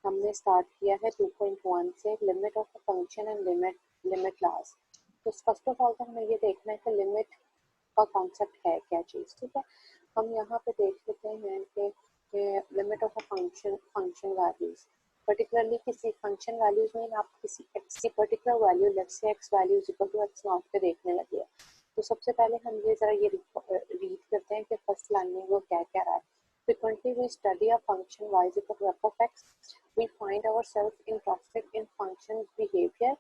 हमने स्टार्ट किया है 2.1 से, limit of a function and limit last. तो फर्स्ट ऑफ ऑल तो हमें ये देखना है कि लिमिट का कॉन्सेप्ट है क्या चीज़, ठीक है। हम यहाँ पे देख लेते हैं कि limit of a function values, particularly किसी फंक्शन वैल्यूज में आप किसी particular value, let's say x value is equal to x naught पे देखने लगे हैं। तो सबसे पहले हम ये जरा ये रीड करते हैं कि फर्स्ट लाइन में वो क्या कह रहा है। Frequently we study a function y is equal to f of x. We find ourselves interested in function's behavior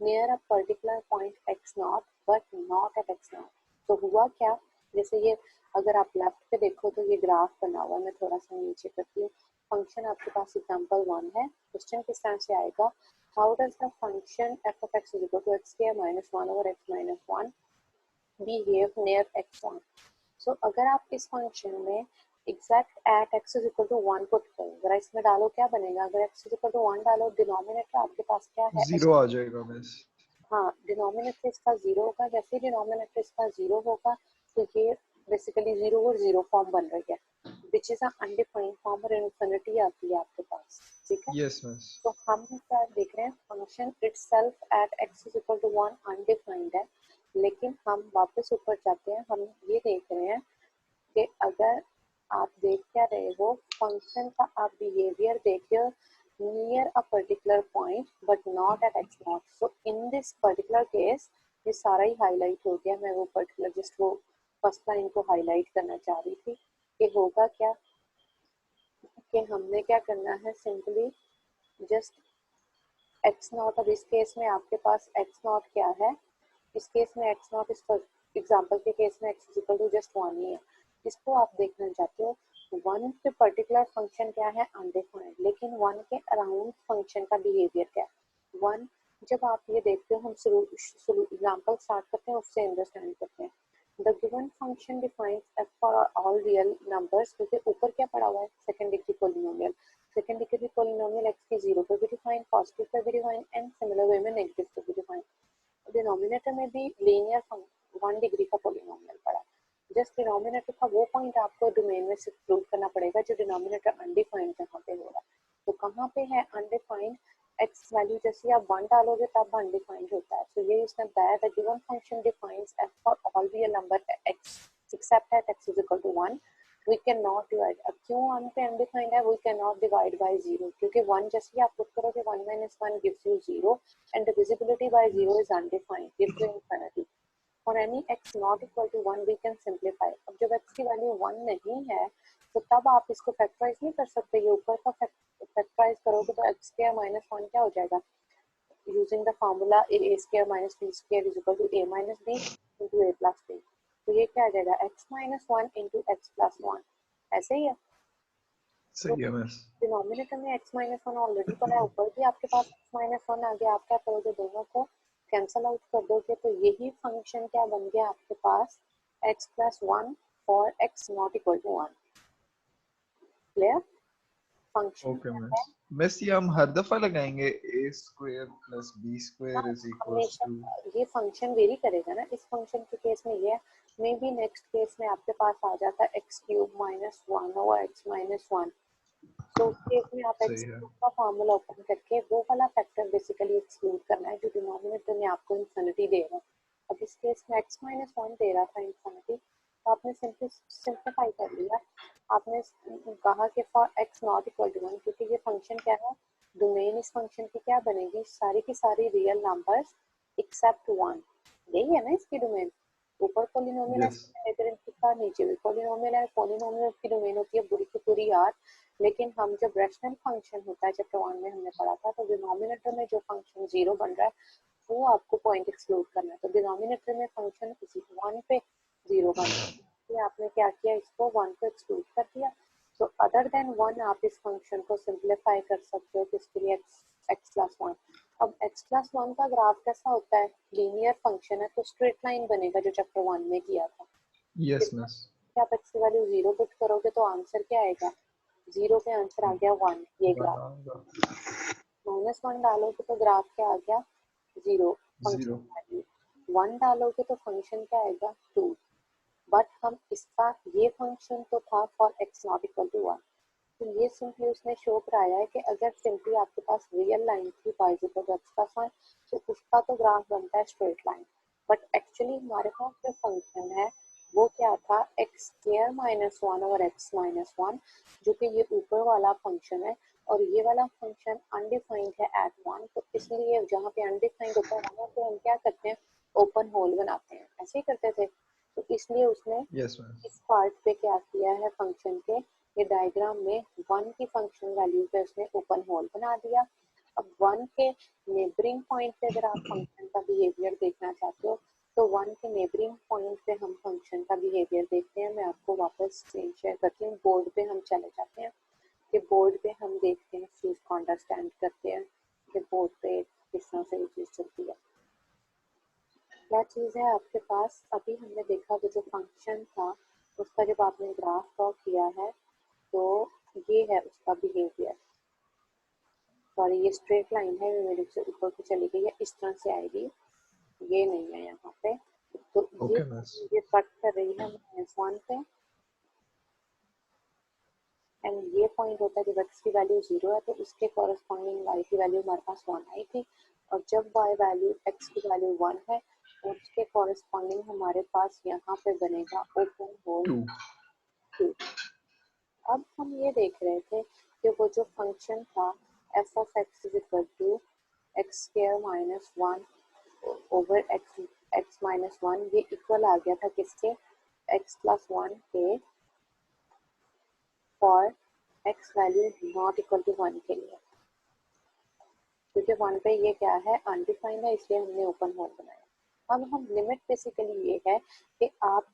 near a particular point x naught but not at x naught. तो हुआ क्या, जैसे ये अगर आप लेफ्ट पे देखो तो ये ग्राफ बना हुआ है, मैं थोड़ा सा नीचे करती हूँ। फंक्शन आपके पास एग्जांपल 1 है, क्वेश्चन किस तरह से आएगा, how does the function f of x is equal to x square minus 1 over x minus 1 behave near x1। So अगर आप इस फंक्शन में exact at x is equal to 1 put करो, जरा इसमें डालो क्या बनेगा, अगर x इज इक्वल टू 1 डालो, डिनोमिनेटर आपके पास क्या है, जीरो आ जाएगा बस। हाँ डिनोमिनेटर इसका जीरो होगा। जैसे ही डिनोमिनेटर इसका जीरो होगा तो ये बेसिकली जीरो और जीरो फॉर्म बन रही है, विच इज अनडिफाइंड फॉर्म और इन्फिनिटी आती है आपके पास, ठीक है। Yes miss. तो हम क्या देख रहे हैं, function itself at x is equal to 1 undefined है, लेकिन हम वापस ऊपर जाते हैं, हम ये देख रहे हैं कि अगर आप देख क्या रहे हो, फंक्शन का आप बिहेवियर देख रहे हो near a particular point but not at X not. So in this particular case ये सारा ही हाईलाइट हो गया, मैं वो पर्टिकुलर जस्ट वो फर्स्ट लाइन को हाईलाइट करना चाह रही थी कि होगा क्या, कि हमने क्या करना है, सिंपली जस्ट एक्स नॉट, अब इस केस में आपके पास एक्स नॉट क्या है, इस केस में एक्स नॉट, इस एग्जाम्पल के केस में एक्स इक्वल टू जस्ट 1 ही है। इसको आप देखना चाहते हो, 1 पे पर्टिकुलर फंक्शन क्या है अनडिफाइंड, लेकिन 1 के अराउंड फंक्शन का बिहेवियर क्या है। 1 जब आप ये देखते हो, हम एग्जाम्पल स्टार्ट करते हैं उससे अंडरस्टैंड करते हैं। The given function defines F for all real numbers, क्योंकि ऊपर क्या पड़ा हुआ है, second degree polynomial, second degree polynomial x के जीरो पे भी डिफाइन, पॉजिटिव पे भी डिफाइन एंड सिमिलर वे में नेगेटिव पे भी डिफाइन। डिनोमिनेटर में भी लीनियर 1 डिग्री का पॉलिनोमियल पड़ा, जस्ट डिनोमिनेटर का वो पॉइंट आपको डोमेन में सब्स्टिट्यूट करना पड़ेगा जो डिनोमिनेटर अनडिफाइंड जहाँ पे हो रहा है। तो कहाँ पे है अनडिफाइंड, एक्स वैल्यू जैसे आप 1 डालोगे तब अनडिफाइंड होता है। सो ये इसने बताया the given function defines F for all real number X except at X is equal to 1, we can not divide. अब क्यों 1 पे अनडिफाइंड है, we can not divide by 0, क्योंकि 1 जैसे ही आप पुट करोगे 1 minus 1 gives you 0 and divisibility by 0 is undefined, gives you infinity. For any x not equal to 1 we can simplify। अब जब x की वैल्यू 1 नहीं है तो तब आप इसको फैक्टराइज नहीं कर सकते, ये ऊपर का फैक्टराइज करोगे तो x स्क्वायर माइनस 1 क्या हो जाएगा, using the formula a square minus b square is equal to a minus b into a plus b। तो ये क्या आ जाएगा, x minus 1 into X plus 1, ऐसे ही है। तो सही है मिस। डिनोमिनेटर में x माइनस 1 ऑलरेडी पड़ा है, ऊपर भी आपके पास x माइनस 1 आ गया, आप क्या करोगे, दोनों को कैंसल आउट कर दोगे, तो यही फंक्शन क्या बन गया आपके पास, x plus 1 for x not equal to 1। Clear, function okay क्या है, मिस। मिस ये हम हर दफा लगाएंगे ए स्क्वायर प्लस बी हाँ, स्क्वायर इज इक्वल्स हमेशा टू। ये फंक्शन वेरी करेगा ना। इस फंक्शन के केस में ये है, मे बी नेक्स्ट केस में आपके पास आ जाता है x cube minus 1 over x minus 1। तो उस केस में आप सही एक्स है। क्यूब का फार्मूला ओपन करके वो वाला फैक्टर बेसिकली एक्सक्लूड करना है जो डिनोमिनेटर में आपको इन्फिनिटी दे रहा है। अब इस केस में एक्स माइनस 1 दे रहा था इन्फिनिटी, तो आपने सिंप्लीफाई कर लिया। आपने कहा कि for X not equal to 1, क्योंकि ये फंक्शन क्या है, डोमेन इस फंक्शन की क्या बनेगी, सारी की सारी रियल नंबर्स एक्सेप्ट 1, यही है ना इसकी डोमेन। ऊपर पॉलिनोमियल यस। है, इधर इनका नीचे भी पॉलिनोमियल है, पॉलिनोमियल की डोमेन होती है पूरी की पूरी यार। लेकिन हम जब रैशनल फंक्शन होता है, चैप्टर 1 में हमने पढ़ा था, तो डिनोमिनेटर में जो फंक्शन 0 बन रहा है वो आपको पॉइंट एक्सक्लूड करना है। तो डिनोमिनेटर में फंक्शन 1 पे 0 बन रहा है, इसलिए आपने क्या किया, इसको 1 पे एक्सक्लूड कर दिया। तो अदर देन 1 आप इस फंक्शन को सिंप्लीफाई कर सकते हो, किसके लिए, एक्स प्लस 1। अब x प्लस 1 का ग्राफ कैसा होता है, लीनियर फंक्शन है, तो स्ट्रेट लाइन बनेगा जो चैप्टर 1 में किया था। Yes miss. आप x की वैल्यू 0 पुट करोगे तो आंसर क्या आएगा, 0 पे आंसर आ गया 1, ये वन ग्राफ। आऊंगा। माइनस 1 डालोगे तो ग्राफ क्या आ गया, 0 जीरो। Function value. 1 डालोगे तो फंक्शन क्या आएगा, 2। बट हम इसका ये फंक्शन तो था for x not equal to 1, तो ये सिंपली उसने शो कराया है कि अगर सिंपली आपके पास रियल लाइन थी y equal to X plus one, तो उसका तो ग्राफ बनता है स्ट्रेट लाइन। बट एक्चुअली हमारे पास जो फंक्शन है वो क्या था, एक्स स्क्वायर माइनस वन और एक्स माइनस वन, जो कि ये ऊपर वाला फंक्शन है, और ये वाला फंक्शन अनडिफाइंड है एट वन। तो इसलिए जहाँ पे अनडिफाइंड होता है वहाँ पे हम क्या करते हैं, ओपन होल बनाते हैं, ऐसे ही करते थे। तो इसलिए उसने यस मैम। इस पार्ट पे क्या किया है फंक्शन के, ये डायग्राम में वन की फंक्शन वैल्यू पे उसने ओपन होल बना दिया। अब वन के नेबरिंग पॉइंट पे अगर आप फंक्शन का बिहेवियर देखना चाहते हो, तो वन के नेबरिंग पॉइंट पे हम फंक्शन का बिहेवियर देखते हैं। मैं आपको वापस स्क्रीन शेयर करती हूँ, बोर्ड पे हम चले जाते हैं कि बोर्ड पे हम देखते हैं, इस चीज़ को अंडरस्टैंड करते हैं कि बोर्ड पे किस तरह से ये चीज़ चलती है। क्या चीज़ है आपके पास, अभी हमने देखा वो जो फंक्शन था उसका जब आपने ग्राफ ड्रॉ किया है, तो ये है उसका बिहेवियर। सॉरी, ये स्ट्रेट लाइन है, ये मेरे से ऊपर को चली गई है, इस तरह से आएगी, ये नहीं है यहाँ पे। तो ओके मिस। ये कट कर रही है माइनस वन पे, एंड ये पॉइंट होता है जब एक्स की वैल्यू जीरो है, तो उसके कॉरेस्पॉन्डिंग वाई की वैल्यू हमारे पास वन आई थी, और जब वाई वैल्यू एक्स की वैल्यू वन है, और उसके कॉरेस्पॉन्डिंग हमारे पास यहाँ पे बनेगा ओपन होल 2। टू। अब हम ये देख रहे थे कि वो जो फंक्शन था F of x is equal to X square minus one over X X minus one, ये इक्वल आ गया था किसके, एक्स प्लस वन के, for X value not equal to one के लिए। क्योंकि वन पे ये क्या है, अनडिफाइंड है, इसलिए हमने ओपन होल बनाया। अब हम लिमिट बेसिकली ये है कि आप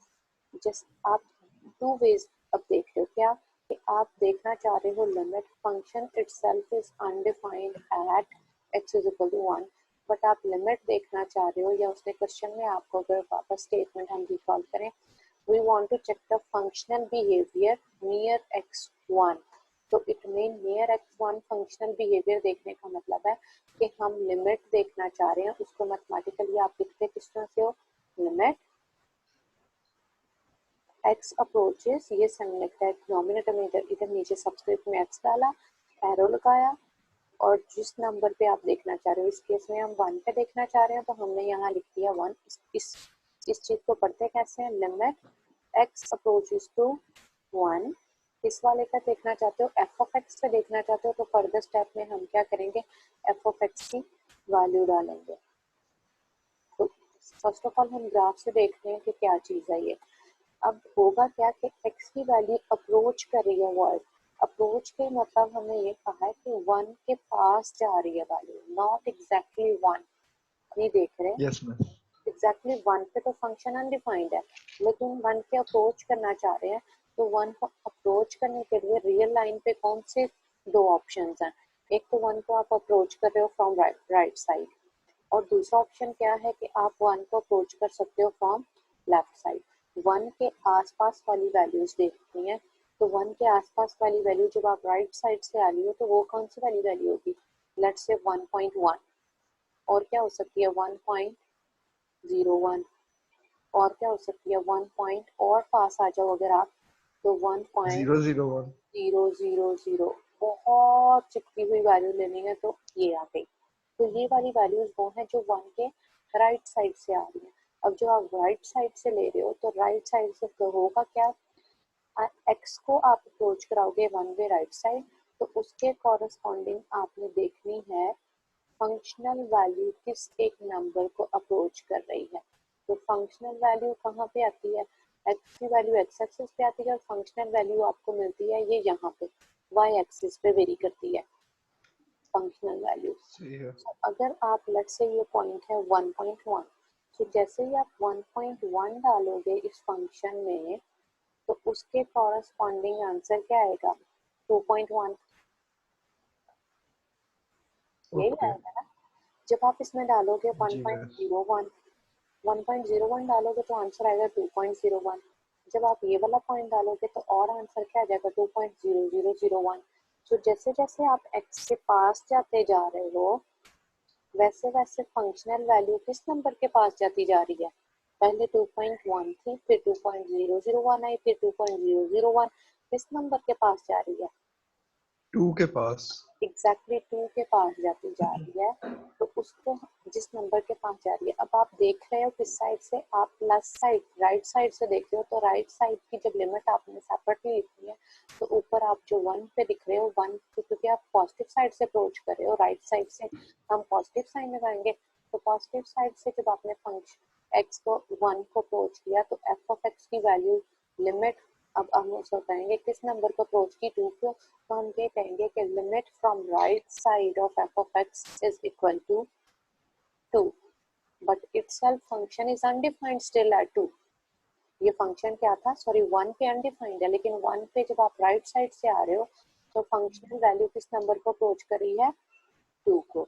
टू वेज अब देख रहे हो क्या, कि आप देखना चाह रहे हो limit function itself is undefined at X is equal to one, but आप लिमिट देखना चाह रहे हो, या उसने क्वेश्चन में आपको अगर वापस स्टेटमेंट हम रिकॉल करें, we want to check the functional behaviour near x1, तो it mean near x1 functional behaviour देखने का मतलब है कि हम लिमिट देखना चाह रहे हैं। उसको मैथमेटिकली आप लिखते किस तरह से हो, लिमिट x अप्रोचेस, ये साइन लिखता है डिनोमिनेटर में, इधर नीचे सबस्क्रिप्ट में x डाला, एरो लगाया, और जिस नंबर पे आप देखना चाह रहे हो, इस केस में हम वन पे देखना चाह रहे हैं, तो हमने यहाँ लिख दिया वन। इस चीज को पढ़ते कैसे हैं, limit x approaches to one. इस वाले का देखना चाहते हो, एफ ऑफ एक्स पे देखना चाहते हो, तो फर्दर स्टेप में हम क्या करेंगे, एफ ऑफ एक्स की वैल्यू डालेंगे। तो फर्स्ट ऑफ ऑल हम ग्राफ से देखते हैं कि क्या चीज है ये। अब होगा क्या कि x की वैल्यू अप्रोच कर रही है, वर्ड अप्रोच के मतलब हमने ये कहा है कि वन के पास जा रही है वैल्यू, नॉट एग्जैक्टली वन। नहीं देख रहे, यस मैम। एग्जैक्टली वन पे तो फंक्शन अनडिफाइंड है, लेकिन वन पे अप्रोच करना चाह रहे हैं। तो वन को अप्रोच करने के लिए रियल लाइन पे कौन से दो ऑप्शंस हैं, एक तो वन को आप अप्रोच कर रहे हो फ्रॉम राइट साइड, और दूसरा ऑप्शन क्या है कि आप वन को अप्रोच कर सकते हो फ्रॉम लेफ्ट साइड। वन के आसपास वाली वैल्यूज देखनी है, तो वन के आसपास वाली वैल्यू जब आप राइट साइड से आ रही हो, तो वो कौन सी वाली वैल्यू होगी, लेट्स से 1.1, और क्या हो सकती है 1.01, और क्या हो सकती है 1 पॉइंट और पास आ जाओ अगर आप, तो 001। 1.000, बहुत चिपकी हुई वैल्यू लेनी है, तो ये आ गई। तो ये वाली वैल्यूज वो हैं जो वन के राइट साइड से आ रही है। अब जो आप राइट साइड से ले रहे हो, तो राइट साइड से होगा क्या, एक्स को आप अप्रोच कराओगे वन वे राइट साइड, तो उसके कॉरेस्पॉन्डिंग आपने देखनी है फंक्शनल वैल्यू किस एक नंबर को अप्रोच कर रही है। तो फंक्शनल वैल्यू कहाँ पे आती है, एक्स की वैल्यू एक्स एक्सिस पे आती है, और फंक्शनल वैल्यू आपको मिलती है ये यहाँ पे वाई एक्सिस पे वेरी करती है फंक्शनल वैल्यू। सही है। तो अगर आप लेट से ये पॉइंट है 1.1, तो जैसे ही आप 1.1 डालोगे इस फंक्शन में, तो उसके कॉरेस्पॉन्डिंग आंसर क्या आएगा, 2.1, यही ओके। आएगा ना। जब आप इसमें डालोगे जी मैम। 1.01, 1.01 डालोगे तो आंसर आएगा 2.01। जब आप ये वाला पॉइंट डालोगे तो और आंसर क्या आ जाएगा 2.0001। तो जैसे जैसे आप x के पास जाते जा रहे हो, वैसे वैसे फंक्शनल वैल्यू किस नंबर के पास जाती जा रही है, पहले 2.1 थी, फिर 2.001 आई, फिर 2.001, किस नंबर के पास जा रही है, 2 के पास। एग्जैक्टली 2 के पास जाती जा रही है, तो उसको जिस नंबर के पास जा रही है, अब आप देख रहे हो किस साइड से, आप प्लस साइड राइट साइड से देख रहे हो, तो राइट साइड की जब लिमिट आपने सेपरेटली लिखी है तो ऊपर आप जो 1 पे दिख रहे हो 1, क्योंकि आप पॉजिटिव साइड से अप्रोच कर रहे हो, राइट साइड से हम पॉजिटिव साइन लगाएंगे, तो पॉजिटिव साइड से जब आपने फंक्शन x को 1 को अप्रोच किया तो f ऑफ x की वैल्यू लिमिट, अब हम उसको कहेंगे किस नंबर को अप्रोच की 2 को, तो हम ये कहेंगे कि limit from right side of f of x is equal to 2, but itself function is undefined still at 2। ये फंक्शन क्या था, सॉरी 1 पे अनडिफाइंड है, लेकिन 1 पे जब आप राइट साइड से आ रहे हो तो फंक्शनल वैल्यू किस नंबर को अप्रोच कर रही है, 2 को।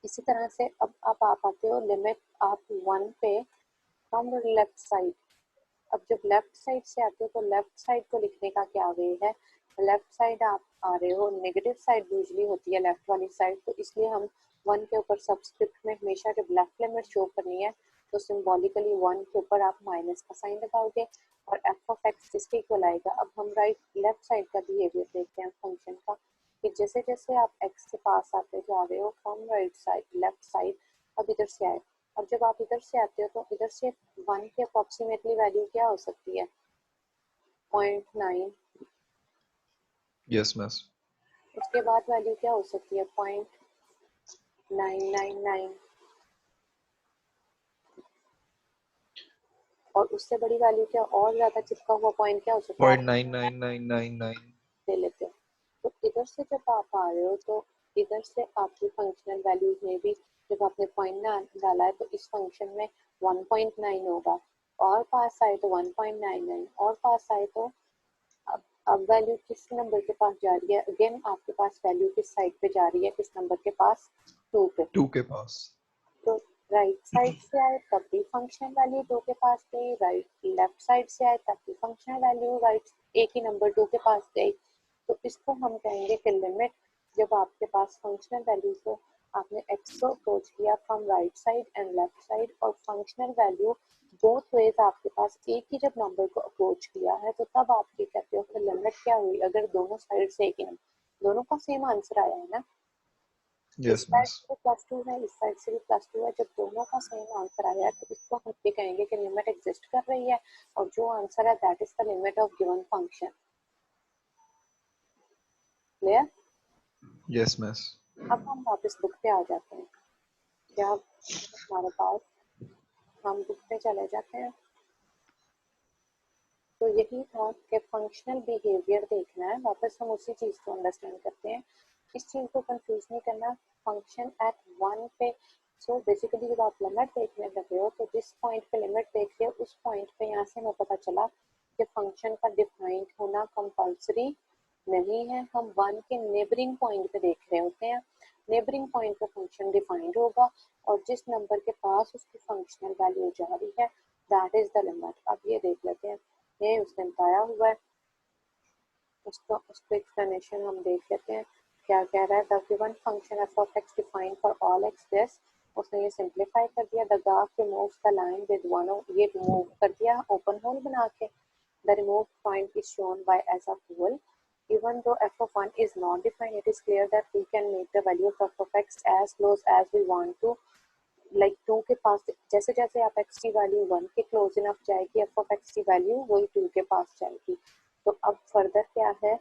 इसी तरह से अब आप आते हो लिमिट आप 1 पे फ्रॉम लेफ्ट साइड, अब जब लेफ्ट साइड से आते हो तो लेफ्ट साइड को लिखने का क्या वे है, लेफ्ट साइड आप आ रहे हो, नेगेटिव साइड यूजली होती है लेफ्ट वाली साइड, तो इसलिए हम 1 के ऊपर सबस्क्रिप्ट में हमेशा जब लेफ्ट लिमिट शो करनी है तो सिंबॉलिकली 1 के ऊपर आप माइनस का साइन लगाओगे और एफ ऑफ एक्स इसके इक्वल आएगा। अब हम लेफ्ट साइड का बिहेवियर देखते हैं फंक्शन का, कि जैसे जैसे आप एक्स के पास आते जा रहे हो from right side left side, अब इधर से आए, और जब आप इधर से आते हो तो इधर से 1 की अप्रोक्सीमेटली वैल्यू क्या हो सकती है, 0.9, यस मिस। उसके बाद वैल्यू क्या हो सकती है, 0.999, और उससे बड़ी वैल्यू क्या, और ज्यादा चिपका हुआ पॉइंट क्या हो सकता है, 0.99999 ले लेते हो। तो इधर से जब आप आ रहे हो तो इधर से आपकी फंक्शनल वैल्यूज में भी जब आपने पॉइंट ना डाला है तो इस फंक्शन में 1.9 होगा, और पास आए तो 1.99, और पास आए तो अब वैल्यू किस नंबर के पास जा रही है, अगेन आपके पास वैल्यू किस साइड पे जा रही है, किस नंबर के पास, 2 पे। 2 के पास। तो राइट साइड से आए तब भी फंक्शन वैल्यू 2 के पास गई, राइट लेफ्ट साइड से आए तब भी फंक्शन वैल्यू राइट एक ही नंबर 2 के पास गई, तो इसको हम कहेंगे कि लिमिट जब आपके पास फंक्शनल वैल्यू को आपने x को अप्रोच किया from right side and left side, और फंक्शनल वैल्यू बोथ वेज आपके पास एक ही जब नंबर को अप्रोच किया है, तो तब आप ये कहते हो कि लिमिट क्या हुई, अगर दोनों साइड से एक ही नंबर, दोनों का सेम आंसर आया है ना, इस यस साइड मिस। से +2 है, इस साइड से भी +2 है, जब दोनों का सेम आंसर आया है तो इसको हम ये कहेंगे कि लिमिट एग्जिस्ट कर रही है, और जो आंसर है that is the limit of given function. Clear? Yes miss. अब हम वापस बुक पे आ जाते हैं, क्या हमारे पास, हम बुक पे चले जाते हैं, तो यही था कि फंक्शनल बिहेवियर देखना है, वापस हम उसी चीज़ को अंडरस्टैंड करते हैं, इस चीज़ को कंफ्यूज नहीं करना, फंक्शन एट 1 पे, सो बेसिकली जब आप लिमिट देखने लगे हो तो जिस पॉइंट पे लिमिट देख रहे हो उस पॉइंट पे यहाँ से हमें पता चला कि फंक्शन का डिफाइंड होना कंपल्सरी नहीं है, हम 1 के नेबरिंग पॉइंट पे देख रहे होते हैं, नेबरिंग पॉइंट पे फंक्शन डिफाइंड होगा और जिस नंबर के पास उसकी फंक्शनल वैल्यू जा रही है दैट इज द लिमिट। अब ये देख लेते हैं, ये उसने बताया हुआ है, उसको एक्सप्लेनेशन हम देख लेते हैं क्या कह रहा है। The given function F of X defined for all X this, उसने ये सिंप्लीफाई कर दिया, the graph removes the line with one, ये रिमूव कर दिया ओपन होल बना के, the remove point is shown by as a hole, even though f of 1 is not defined, it is clear that we can make the value of f of x as close as we want to, like 2 के पास जैसे जैसे आप x की value 1 के close enough जाएगी f of x की value वही 2 के पास जाएगी। तो अब फर्दर क्या है,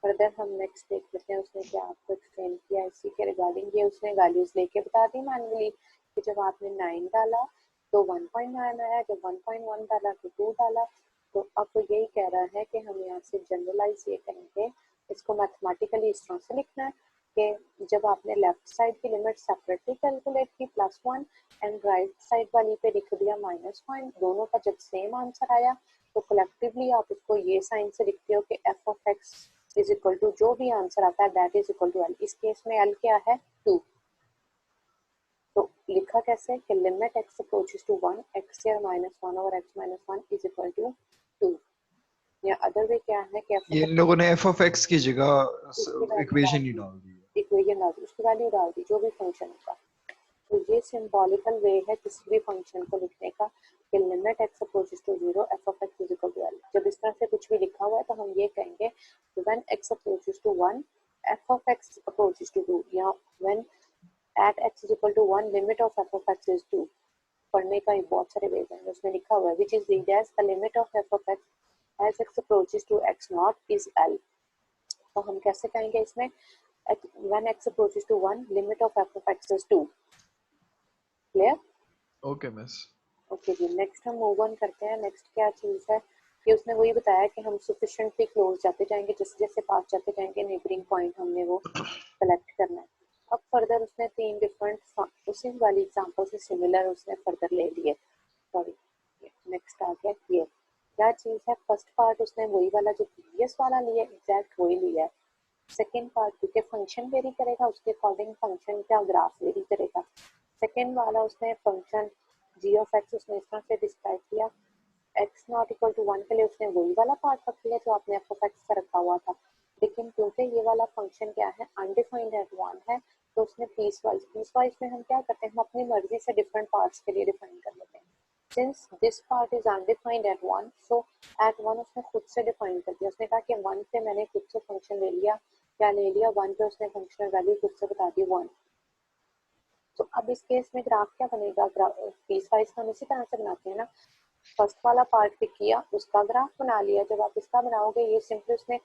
फर्दर हम नेक्स्ट देख लेते हैं उसने क्या आपको एक्सप्लेन किया इसी के रिगार्डिंग, ये उसने वैल्यूज लेके बता दी मैनुअली कि जब आपने 9 डाला तो 1.9 आया, जब 1.1 डाला तो 2 डाला, तो अब तो यही कह रहा है कि हम यहाँ से जनरलाइज ये करेंगे, इसको मैथमेटिकली इस तरह से लिखना है कि जब आपने लेफ्ट साइड की लिमिट सेपरेटली कैलकुलेट की +1 एंड राइट साइड वाली पे लिख दिया -1, दोनों का जब सेम आंसर आया तो कलेक्टिवली आप उसको ये साइन से लिखते हो कि f of x is equal to जो भी आंसर आता है that is equal to l, इस केस में l क्या है 2, तो लिखा कैसे कि limit x approaches to 1 x square -1 over x -1 is equal to 2, या अदर वे क्या है कि f ये ऑफ इन लोगों ने f of x की उसकी जगह वैल्यू डाल इक्वेशन ही दी, डाल दी है। इक्वेशन डाल दी, उसकी वैल्यू डाल दी जो भी फंक्शन होगा, तो ये सिंबॉलिकल वे है किसी भी फंक्शन को लिखने का कि limit x approaches to 0 f of x is equal to l, जब इस तरह से कुछ भी लिखा हुआ है तो हम ये कहेंगे when x approaches to 1 f of x approaches to 2 या when at x is equal to 1 limit of f of x is 2 पढ़ने का बहुत सारे वेज हैं उसमें लिखा हुआ है which is read as the limit of f of x as x approaches to x naught is L। तो हम कैसे कहेंगे इसमें when x approaches to 1 limit of f of x is 2 clear. Okay miss. Okay जी next हम move on करते हैं। Next क्या चीज़ है कि उसने वही बताया कि हम सफिशिएंटली क्लोज जाते जाएंगे जैसे जैसे पास जाते जाएंगे नेबरिंग पॉइंट हमने वो सेलेक्ट करना है। अब फर्दर उसने 3 डिफरेंट उसी वाली एग्जांपल से सिमिलर उसने फर्दर ले लिए। सॉरी नेक्स्ट आ गया ये क्या चीज़ है। फर्स्ट पार्ट उसने वही वाला जो प्रीवियस वाला लिया एग्जैक्ट वही लिया है। सेकेंड पार्ट क्योंकि फंक्शन वेरी करेगा उसके अकॉर्डिंग फंक्शन का ग्राफ वेरी करेगा। सेकेंड वाला उसने फंक्शन जी ऑफ एक्स उसने इस तरह से डिस्क्राइब किया एक्स नॉट इक्वल टू 1 के लिए उसने वही वाला पार्ट रख लिया जो आपने एफ ऑफ एक्स का रखा हुआ था। लेकिन क्योंकि ये वाला फंक्शन क्या है अनडिफाइंड एट 1 है तो उसने पीस वाइज में हम क्या करते हैं हम अपनी मर्जी से डिफरेंट पार्ट्स के लिए डिफाइन कर लेते हैं। Since this part is undefined at 1 so at 1 उसने खुद से डिफाइन कर दिया। उसने कहा कि 1 पे मैंने खुद से फंक्शन ले लिया क्या ले लिया 1 पे उसने फंक्शनल वैल्यू खुद से बता दी 1। तो अब इस केस में ग्राफ क्या बनेगा पीस वाइज हम इसी तरह से बनाते हैं ना। फर्स्ट वाला पार्ट पिक किया उसका ग्राफ बना लिया। जब आप इसका बनाओगे ये सिंपली उसने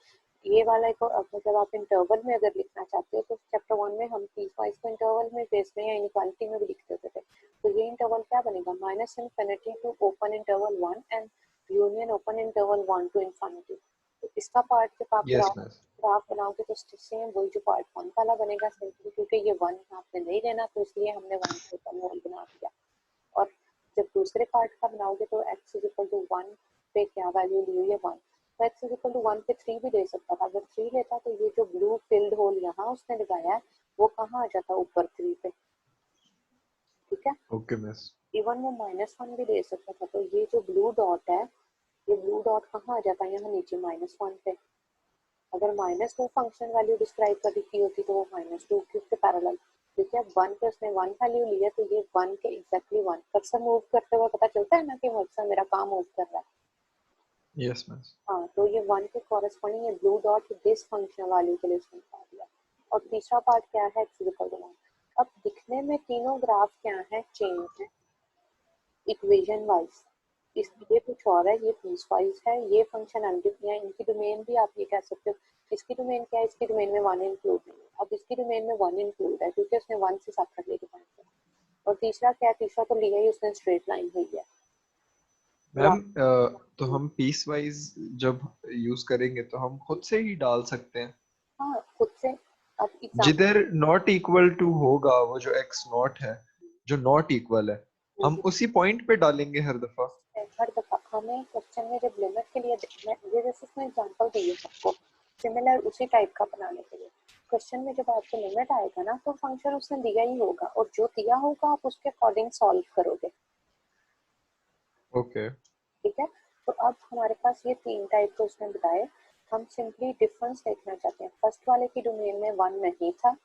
ये वाला को जब आप इंटरवल में अगर लिखना चाहते हो तो चैप्टर 1 में हम पीस वाइज को इंटरवल में बेस में या इनइक्वालिटी में भी लिखते होते थे। तो ये इंटरवल क्या बनेगा minus infinity to open interval 1 and union open interval 1 to infinity. तो इसका पार्ट जब आप यस मिस। ग्राफ बनाओगे तो सेम वही जो पार्ट 1 वाला बनेगा सिंपली क्योंकि ये 1 आपने नहीं लेना तो इसलिए हमने 1 से कन्वर्ट बना दिया। और जब दूसरे पार्ट का बनाओगे तो x इज इक्वल टू 1 पे क्या वैल्यू ली हुई है 1 तो x इज इक्वल टू 1 पे 3 भी ले सकता था। अगर 3 लेता तो ये जो ब्लू फिल्ड होल यहाँ उसने लगाया है वो कहाँ आ जाता ऊपर 3 पे। ठीक है ओके मिस। इवन वो -1 भी ले सकता था। तो ये जो ब्लू डॉट है ये ब्लू डॉट कहाँ आ जाता है यहाँ नीचे -1 पे। अगर -2 फंक्शन वैल्यू डिस्क्राइब कर रही होती तो वो -2 के पैरेलल देखिए अब 1 पे उसने 1 वैल्यू लिया तो ये 1 के एग्जैक्टली 1 कर्सर मूव करते हुए पता चलता है ना कि कर्सर मेरा काम मूव कर रहा है। Yes miss. हाँ तो ये 1 के कॉरेस्पॉन्डिंग ये blue dot this function value के लिए उसने बता दिया। और तीसरा पार्ट क्या है x इक्वल टू 1। अब दिखने में तीनों ग्राफ क्या है चेंज है इक्वेशन वाइज। इस ये कुछ और है ये पीस वाइज है ये फंक्शन अनडिफाइंड है। इनकी डोमेन भी आप ये कह सकते हो इसकी डोमेन क्या है इसकी डोमेन में 1 इंक्लूड नहीं है। अब इसकी डोमेन में 1 इंक्लूड है क्योंकि उसने 1 से सेपरेटली डिफाइन किया। और तीसरा क्या है तीसरा तो लिया ही उसने स्ट्रेट लाइन हुई है। मैम तो हम पीस वाइज जब यूज करेंगे तो हम खुद से ही डाल सकते हैं हाँ खुद से। अब एग्जाम्पल जिधर नॉट इक्वल टू होगा वो जो एक्स नॉट है जो नॉट इक्वल है हम उसी पॉइंट पे डालेंगे हर दफा। हर दफा हमें क्वेश्चन में जब लिमिट के लिए ये जैसे उसने एग्जांपल दी है आपको सिमिलर उसी टाइप का बनाने के लिए क्वेश्चन में जब आपको लिमिट आएगा ना तो फंक्शन उसने दिया ही होगा और जो दिया होगा आप उसके अकॉर्डिंग सॉल्व करोगे। ओके ठीक है तो अब हमारे पास ये 3 टाइप के उसने बताए। हम सिंपली डिफरेंस देखना चाहते हैं। फर्स्ट वाले की डोमेन में 1 नहीं था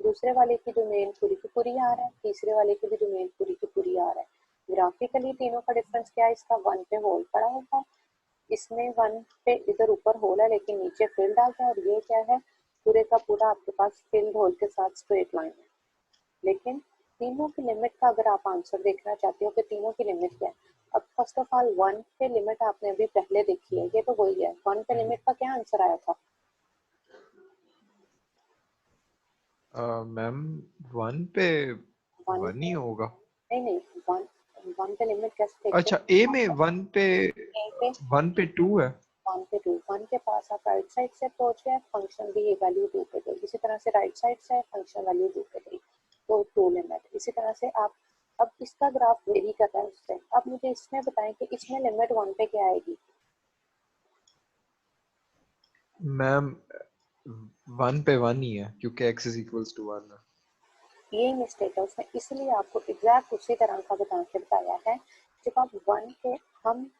दूसरे वाले की डोमेन पूरी की पूरी आ रहा है तीसरे वाले की भी डोमेन पूरी की पूरी आ रहा है। ग्राफिकली तीनों का डिफरेंस क्या है इसका 1 पे होल पड़ा होगा है। इसमें 1 पे इधर ऊपर होल है लेकिन नीचे फील्ड आ गया और ये क्या है पूरे का पूरा आपके पास फील्ड होल के साथ स्ट्रेट लाइन है। लेकिन तीनों की लिमिट का अगर आप आंसर देखना चाहते हो कि तीनों की लिमिट क्या है। अब फर्स्ट ऑफ ऑल 1 पे लिमिट आपने अभी पहले देखी है ये तो वही है 1 पे लिमिट का क्या आंसर आया था। मैम 1 पे 1 1 ही होगा। नहीं 1 पे लिमिट कैसे देखते अच्छा ए में हो 1 पे ए पे 1 पे 2 है। 1 पे 2 1 के पास आप राइट साइड से अप्रोच है फंक्शन भी वैल्यू 2 पे गई इसी तरह से राइट साइड से फंक्शन वैल्यू 2 पे गई तो 2 लिमिट इसी तरह से आप अब इसका ग्राफ वेरी कर रहा है उससे। अब मुझे इसमें बताएं कि इसमें लिमिट 1 पे क्या आएगी। मैम 1 पे 1 ही है क्योंकि x इज इक्वल्स टू 1 है। ये मिस्टेक है उसने इसलिए आपको एग्जैक्ट उसी तरह का बता के बताया है। जब आप 1 पे हम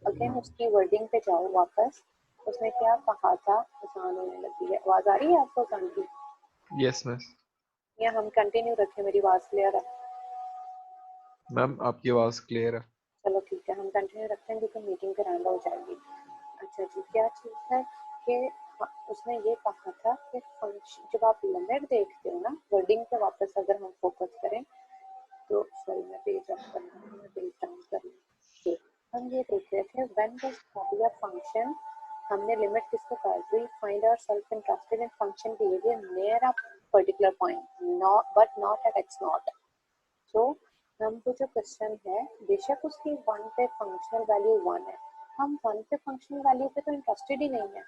अगेन उसकी वर्डिंग पे जाओ वापस उसने क्या कहा था आसान होने लगी है। आवाज आ रही है आपको आसान की यस मिस। या हम कंटिन्यू रखें मेरी आवाज क्लियर है। मैम आपकी आवाज क्लियर है। चलो ठीक है हम कंटिन्यू रखते हैं क्योंकि मीटिंग फिर एंड हो जाएगी। अच्छा जी क्या चीज़ है कि उसने ये कहा था कि फंक्शन, जब आप लिमिट देखते हो ना, वर्डिंग पे वापस अगर हम फोकस करें तो, सॉरी मैं पेज अप कर रही हूँ, मैं पेज डाउन कर रही हूँ। हम ये देख रहे थे when this be a function, हमने लिमिट किसको कर दी, find ourself interested in function behaviour near a particular point, not but not at X nought. तो हमको जो क्वेश्चन है, बेशक उसकी वन पे फंक्शनल वैल्यू वन है, हम वन पे फंक्शनल वैल्यू पे तो इंटरेस्टेड ही नहीं है।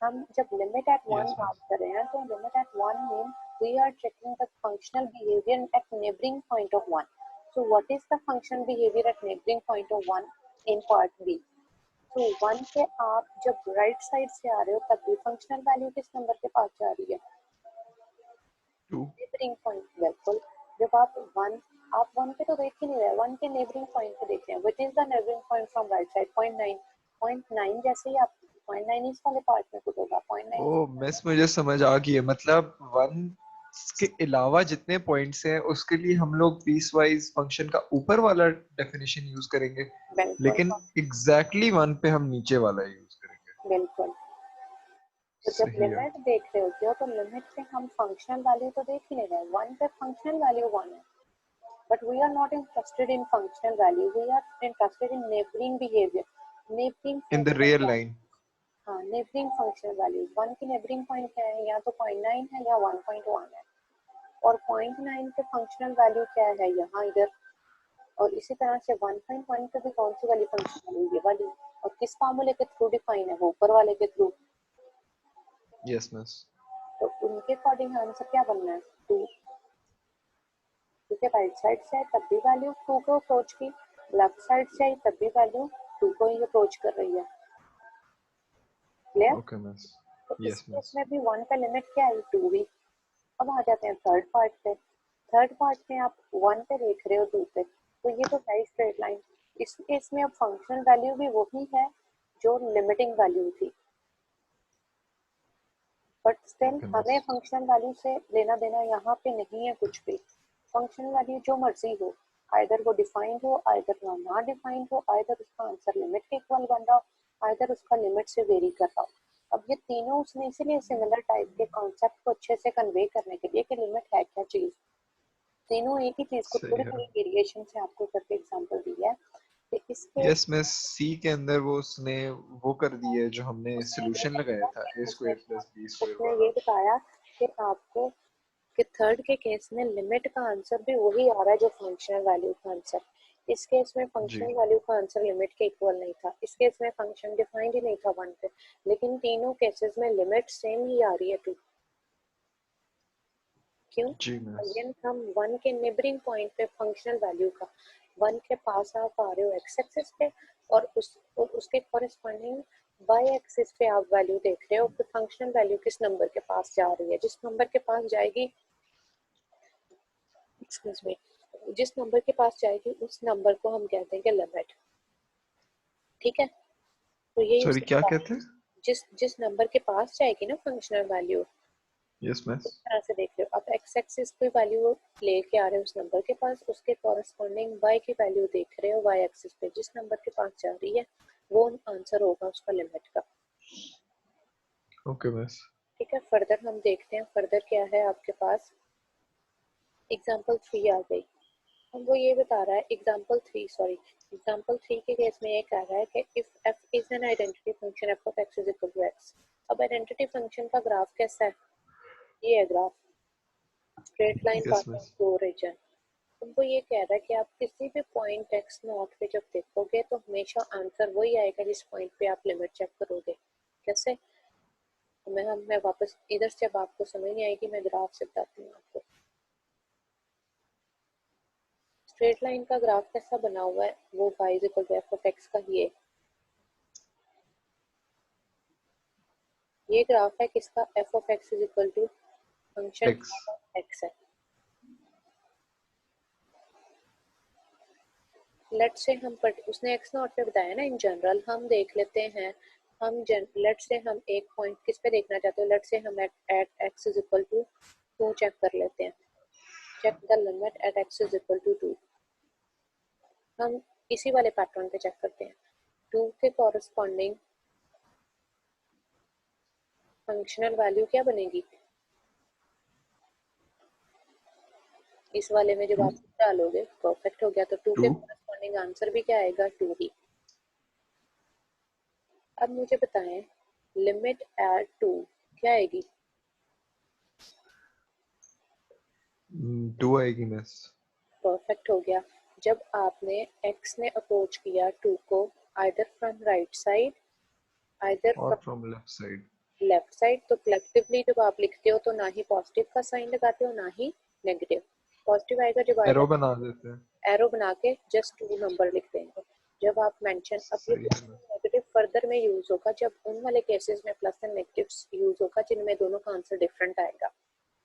हम जब लिमिट एट वन यस बात मैम, कर रहे हैं तो limit at one mean we are checking the functional behavior at neighboring point of one. So what is the functional behavior at neighboring point of one in part B? So one पे आप जब right side से आ रहे हो तब भी functional value किस नंबर के पास जा रही है, 2। नेबरिंग पॉइंट, बिल्कुल। जब आप वन पे तो देख ही नहीं रहे, वन के नेबरिंग पॉइंट पे देख रहे हैं, which is the neighbouring point from right side, 0.9। 0.9 जैसे ही आप 0.9 इस वाले पार्ट में पुट होगा, 0.9 ओ मिस, मुझे समझ आ गई है। मतलब वन के अलावा जितने पॉइंट्स हैं उसके लिए हम लोग पीस वाइज फंक्शन का ऊपर वाला डेफिनेशन यूज करेंगे, बिल्कुल लेकिन एग्जैक्टली वन पे हम नीचे वाला यूज करेंगे। बिल्कुल। तो जब सही है। लिमिट देख रहे होते हो तो लिमिट पे हम फंक्शनल वैल्यू तो देख ही नहीं रहे, वन पे फंक्शनल वैल्यू वन है, but we are not interested in functional value, we are interested in neighbouring behaviour. Neighbouring in the real line. हाँ, नेबरिंग फंक्शनल वैल्यू, वन की नेबरिंग पॉइंट क्या है, या तो 0.9 है या 1.1 है, और 0.9 पे फंक्शनल वैल्यू क्या है यहाँ इधर, और इसी तरह से 1.1 पे भी कौन सी वाली फंक्शनल वैल्यू, ये वाली, और किस फार्मूले के थ्रू डिफाइन है, वो ऊपर वाले के थ्रू। Yes miss. तो उनके अकॉर्डिंग आंसर क्या बनना है, 2, क्योंकि राइट साइड से तब भी वैल्यू 2 को अप्रोच की, लेफ्ट साइड से तब भी वैल्यू 2 को ही अप्रोच कर रही है। क्लियर? Okay miss. तो इस यस केस मिस। में भी 1 का लिमिट क्या है, 2 ही। अब आ जाते हैं थर्ड पार्ट पे। थर्ड पार्ट में आप 1 पे देख रहे हो, 2 पे, तो ये तो है स्ट्रेट लाइन। इस केस में अब फंक्शनल वैल्यू भी वही है जो लिमिटिंग वैल्यू थी, बट स्टिल ओके मिस। हमें फंक्शनल वैल्यू से लेना देना यहाँ पे नहीं है कुछ भी। फंक्शनल वैल्यू जो मर्जी हो, आइदर वो डिफाइंड हो, आइदर वो ना डिफाइंड हो, आइदर उसका आंसर लिमिट के इक्वल बन रहा हो, आइदर उसका लिमिट से वेरी कर रहा हो। अब ये तीनों उसने इसीलिए सिमिलर टाइप के कॉन्सेप्ट को अच्छे से कन्वे करने के लिए कि लिमिट है क्या चीज, तीनों एक ही चीज को सही थोड़ी है। थोड़ी वेरिएशन से आपको करके एग्जांपल दिया है। तो इसके यस मिस, सी के अंदर वो उसने वो कर दिया है जो हमने उसने ये सॉल्यूशन लगाया बताया था ए उसने स्क्वायर प्लस बी स्क्वायर उसने ये वाला। बताया कि आपको कि थर्ड के केस में लिमिट का आंसर भी वही आ रहा है जो फंक्शनल वैल्यू का आंसर। इस केस में जी फंक्शनल वैल्यू का आंसर लिमिट के इक्वल नहीं था, इस केस में फंक्शन डिफाइंड ही नहीं था वन पे, लेकिन तीनों केसेस में लिमिट सेम ही आ रही है 2। क्यों? जी मिस। अगेन हम वन के नेबरिंग पॉइंट पे फंक्शनल वैल्यू का, वन के पास आप आ रहे हो एक्स एक्सिस पे, और उसके कॉरेस्पॉन्डिंग वाई एक्सिस पे आप वैल्यू देख रहे हो कि फंक्शनल वैल्यू किस नंबर के पास जा रही है, जिस नंबर के पास जाएगी, एक्सक्यूज मी, जिस नंबर के पास जाएगी उस नंबर को हम कह देंगे लिमिट। ठीक है, तो यही सॉरी, उसने क्या बताया, कहते हैं? जिस जिस नंबर के पास जाएगी ना फंक्शनल वैल्यू, यस मिस। इस तरह से देख रहे हो आप, एक्स एक्सिस की वैल्यू लेके आ रहे हो उस नंबर के पास, उसके कॉरेस्पॉन्डिंग वाई की वैल्यू देख रहे हो वाई एक्सिस पे, जिस नंबर के पास जा रही है वो आंसर होगा उसका लिमिट का। Okay miss. ठीक है, फर्दर हम देखते हैं, फर्दर क्या है आपके पास। एग्जाम्पल 3 आ गई, अब वो ये बता रहा है, एग्जाम्पल 3 के केस में ये कह रहा है कि if f is an identity function f of x is equal to x। अब आइडेंटिटी फंक्शन का ग्राफ कैसा है, ये है graph, straight line yes passing miss. Through region. अब वो ये कह रहा है कि आप किसी भी पॉइंट x नॉट पे जब देखोगे तो हमेशा आंसर वही आएगा जिस पॉइंट पे आप लिमिट चेक करोगे। कैसे? तो मैं वापस इधर से, अब आपको समझ नहीं आएगी, मैं ग्राफ से बताती हूँ आपको। स्ट्रेट लाइन का ग्राफ कैसा बना हुआ है, वो y is equal to f of x का ये ग्राफ है किसका, f of x is equal to function x. x है। लेट से हम उसने x नॉट पे बताया ना, इन जनरल हम देख लेते हैं, लेट से हम एक पॉइंट किस पे देखना चाहते हो, लेट से हम एट x is equal to 2 check कर लेते हैं, check the limit at x is equal to 2। हम इसी वाले पैटर्न पे चेक करते हैं, 2 के कॉरेस्पॉन्डिंग फंक्शनल वैल्यू क्या बनेगी इस वाले में जब 2 आप डालोगे? परफेक्ट हो गया। तो 2 के 2 कॉरेस्पॉन्डिंग आंसर भी क्या आएगा? 2 ही। अब मुझे बताएं लिमिट एट 2 क्या आएगी? 2 आएगी मिस। परफेक्ट हो गया। जब आपने x ने अप्रोच किया 2 को either from right side either और from from left side. Left side, तो कलेक्टिवली जब आप लिखते हो तो ना ही पॉजिटिव का साइन लगाते हो ना ही नेगेटिव। पॉजिटिव आएगा जब एरो आएगा बना देते हैं। एरो बना के जस्ट 2 नंबर लिख देंगे। जब आप मेंशन, अब ये सही है। नेगेटिव फर्दर में यूज होगा जब उन वाले केसेस में प्लस एंड नेगेटिव यूज होगा जिनमें दोनों का आंसर डिफरेंट आएगा।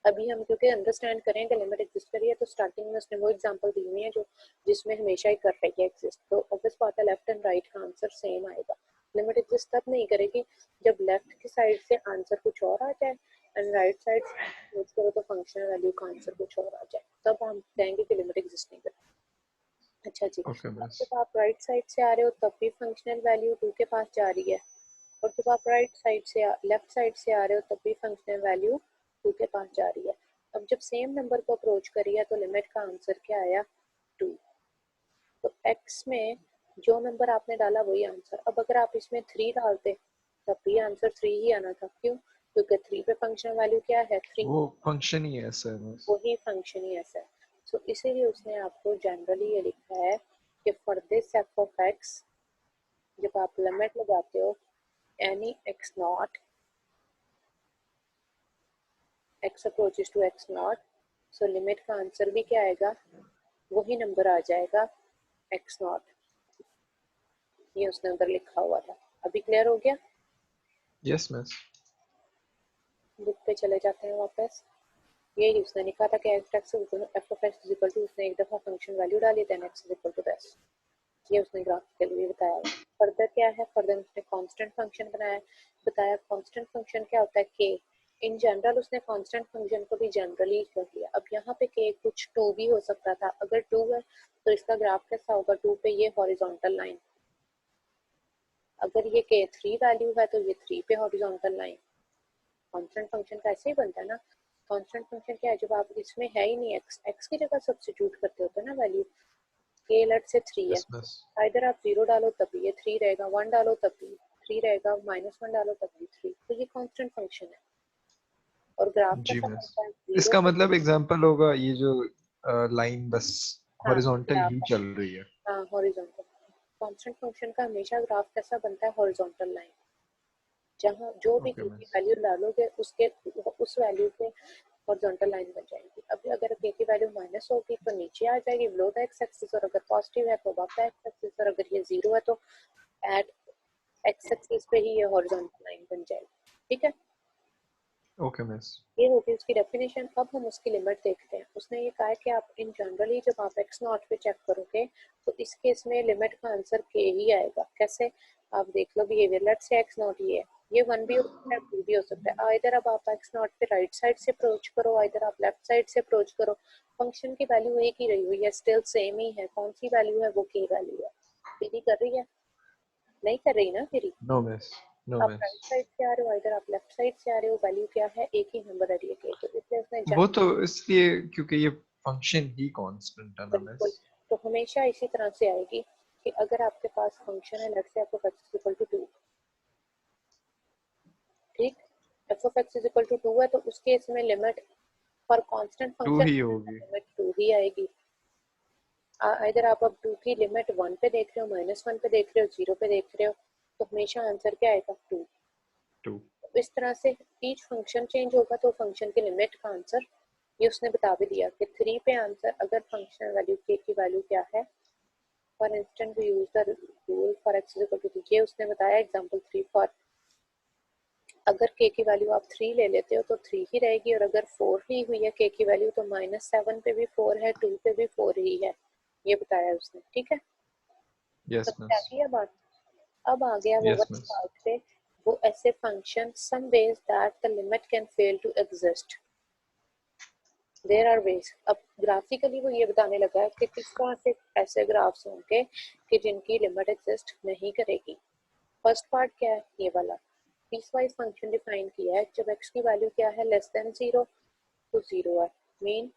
अभी हम क्योंकि अंडरस्टैंड करें कि लिमिट एग्जिस्ट करी है तो स्टार्टिंग में उसने वो एग्जांपल दी हुई है जो जिसमें हमेशा ही कर रही है एग्जिस्ट, तो ऑब्वियस बात है लेफ्ट एंड राइट का आंसर सेम आएगा। लिमिट एग्जिस्ट तब नहीं करेगी जब लेफ्ट की साइड से आंसर कुछ और आ जाए एंड राइट साइड से यूज करो तो फंक्शनल वैल्यू का आंसर कुछ और आ जाए, तब हम कहेंगे कि लिमिट एग्जिस्ट नहीं करेगी। अच्छा जी, ओके अब मिस। जब आप राइट साइड से आ रहे हो तब भी फंक्शनल वैल्यू 2 के पास जा रही है, और जब आप राइट साइड से लेफ्ट साइड से आ रहे हो तब भी फंक्शनल वैल्यू 2 के पास जा रही है। अब जब सेम नंबर को अप्रोच करी है तो लिमिट का आंसर क्या आया? 2। तो x में जो नंबर आपने डाला वही आंसर। अब अगर आप इसमें 3 डालते तब भी आंसर 3 ही आना था। क्यों? क्योंकि 3 पे फंक्शनल वैल्यू क्या है? 3। वो फंक्शन ही है ऐसा है मिस। वही फंक्शन ही ऐसा है। सो इसीलिए उसने आपको जनरली ये लिखा है कि for this F of x जब आप लिमिट लगाते हो any x not x approaches to x naught, so limit का आंसर भी क्या आएगा? वही नंबर आ जाएगा x नॉट। ये उसने उधर लिखा हुआ था। अभी क्लियर हो गया? Yes miss. बुक पे चले जाते हैं वापस। यही उसने लिखा था कि f of x is equal to, उसने एक दफा फंक्शन वैल्यू डाली then x is equal to दस। ये उसने ग्राफिकली भी बताया हुआ। फर्दर क्या है? फर्दर उसने कांस्टेंट फंक्शन बनाया, बताया कांस्टेंट फंक्शन क्या होता है? के। इन जनरल उसने कांस्टेंट फंक्शन को भी जनरली कर लिया। अब यहाँ पे के कुछ 2 भी हो सकता था। अगर 2 है तो इसका ग्राफ कैसा होगा? 2 पे ये हॉरिजॉन्टल लाइन, अगर ये के 3 वैल्यू है तो ये 3 पे हॉरिजॉन्टल लाइन। कांस्टेंट फंक्शन का ऐसे ही बनता है ना। कांस्टेंट फंक्शन क्या है? जब आप इसमें है ही नहीं एक्स, एक्स की जगह सब्स्टिट्यूट करते होते हैं ना वैल्यू। के लेट से 3 है, यस मिस। इधर आप 0 डालो तब भी ये 3 रहेगा, 1 डालो तब भी 3 रहेगा, -1 डालो तब भी 3। तो ये कांस्टेंट फंक्शन है। और ग्राफ जी कैसा मिस। बनता है? 0 इसका से, मतलब एग्जांपल होगा ये जो लाइन बस हाँ हॉरिजॉन्टल ग्राफ ही है, चल रही है। हाँ हॉरिजॉन्टल। कांस्टेंट फंक्शन का हमेशा ग्राफ कैसा बनता है? Horizontal line. जहाँ जो भी ओके के की मिस। वैल्यू डालोगे उसके उस वैल्यू पे हॉरिजॉन्टल लाइन बन जाएगी। अभी अगर के की वैल्यू माइनस होगी तो नीचे आ जाएगी बिलो द एक्स एक्सिस, और अगर पॉजिटिव है तो अबव द एक्स एक्सिस, और अगर ये 0 है तो एट एक्स एक्सिस पे ही ये हॉरिजॉन्टल लाइन बन जाएगी। ठीक है, ओके मिस। ये होगी उसकी डेफिनेशन। अब हम उसकी लिमिट देखते हैं। उसने ये कहा है कि आप इन जनरली जब आप एक्स नॉट पे चेक करोगे तो इस केस में लिमिट का आंसर के ही आएगा। कैसे? आप देख लो behaviour. Let's say X nought ये 1 भी हो सकता है 2 भी हो सकता है। इधर अब आप एक्स नॉट पे राइट साइड से अप्रोच करो, इधर आप लेफ्ट साइड से अप्रोच करो, फंक्शन की वैल्यू एक ही रही हुई है, स्टिल सेम ही है। कौन सी वैल्यू है? वो के वैल्यू है। फिर कर रही है? नहीं कर रही ना फिर। No miss. नो आप मिस। राइट साइड से आ रहे हो, इधर आप लेफ्ट साइड से आ रहे हो, वैल्यू क्या है? एक ही नंबर है ये के। तो इसलिए उसने वो जान, तो इसलिए क्योंकि ये फंक्शन ही कांस्टेंट है ना मिस। बिल्कुल। तो हमेशा इसी तरह से आएगी कि अगर आपके पास फंक्शन है let's say f of x equal to 2, ठीक, f of x equal to 2 है तो उस केस में लिमिट फॉर कांस्टेंट 2 फंक्शन ही होगी। लिमिट 2 ही आएगी। इधर आप अब 2 की लिमिट 1 पे देख रहे हो, -1 पे देख रहे हो, 0 पे देख रहे हो, तो हमेशा आंसर क्या आएगा? 2। 2। इस तरह से ईच फंक्शन चेंज होगा तो फंक्शन की लिमिट का आंसर ये उसने बता भी दिया कि 3 पे आंसर अगर फंक्शन वैल्यू के की वैल्यू क्या है। For instant we use the rule for x is equal to 3, ये उसने बताया एग्जांपल 3 फॉर अगर के की वैल्यू आप 3 ले लेते हो तो 3 ही रहेगी, और अगर 4 ली हुई है के की वैल्यू तो -7 पे भी 4 है, 2 पे भी 4 ही है। ये बताया उसने। ठीक है, यस समझ आ मिस। गई है बात? अब आ गया वो यस वाली मिस। पार्ट पे, वो ऐसे function some ways that the limit can fail to exist. There are ways. अब ग्राफिकली वो ये बताने लगा है कि किस तरह से ऐसे ग्राफ्स होंगे कि जिनकी लिमिट एग्जिस्ट नहीं करेगी। फर्स्ट पार्ट क्या है? ये वाला, पीसवाइज फंक्शन डिफाइन किया है जब x की वैल्यू क्या है लेस देन 0 तो 0 है। मेन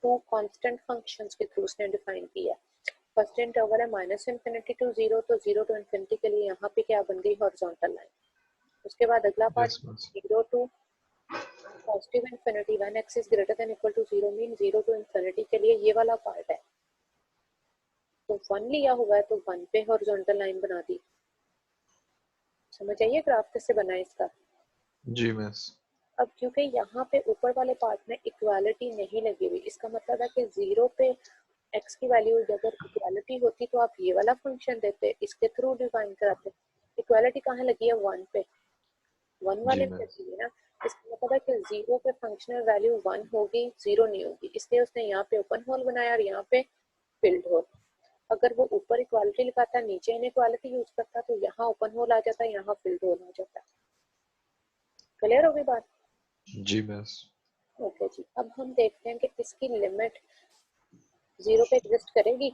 टू कांस्टेंट फंक्शंस के थ्रू उसने डिफाइन किया है। फर्स्ट इंटरवल है -∞ to 0 तो 0 to ∞ के लिए यहाँ पे क्या बन गई हॉरिजॉन्टल लाइन। उसके बाद अगला part yes miss 0 to positive infinity when x is greater than equal to 0 mean 0 to ∞ के लिए ये वाला पार्ट है। तो 1 लिया हुआ है तो 1 पे हॉरिजॉन्टल लाइन बना दी। समझ आइए ग्राफ कैसे बना है इसका। जी मिस अब क्योंकि यहाँ पे ऊपर वाले पार्ट में इक्वालिटी नहीं लगी हुई इसका मतलब है कि 0 पे x की वैल्यू अगर इक्वालिटी होती तो आप ये वाला फंक्शन देते इसके थ्रू डिफाइन कराते। इक्वालिटी कहाँ लगी है 1 पे 1 जी वाले पे मिस लगी है ना। इसका मतलब है कि 0 पे फंक्शनल वैल्यू 1 होगी 0 नहीं होगी इसलिए उसने यहाँ पे ओपन होल बनाया और यहाँ पे फिल्ड होल। अगर वो ऊपर इक्वालिटी लिखाता नीचे इनइक्वालिटी यूज करता तो यहाँ ओपन होल आ जाता यहाँ फिल्ड होल आ जाता। क्लियर होगी बात। जी मिस ओके जी अब हम देखते हैं कि इसकी लिमिट 0 पे एग्जिस्ट करेगी।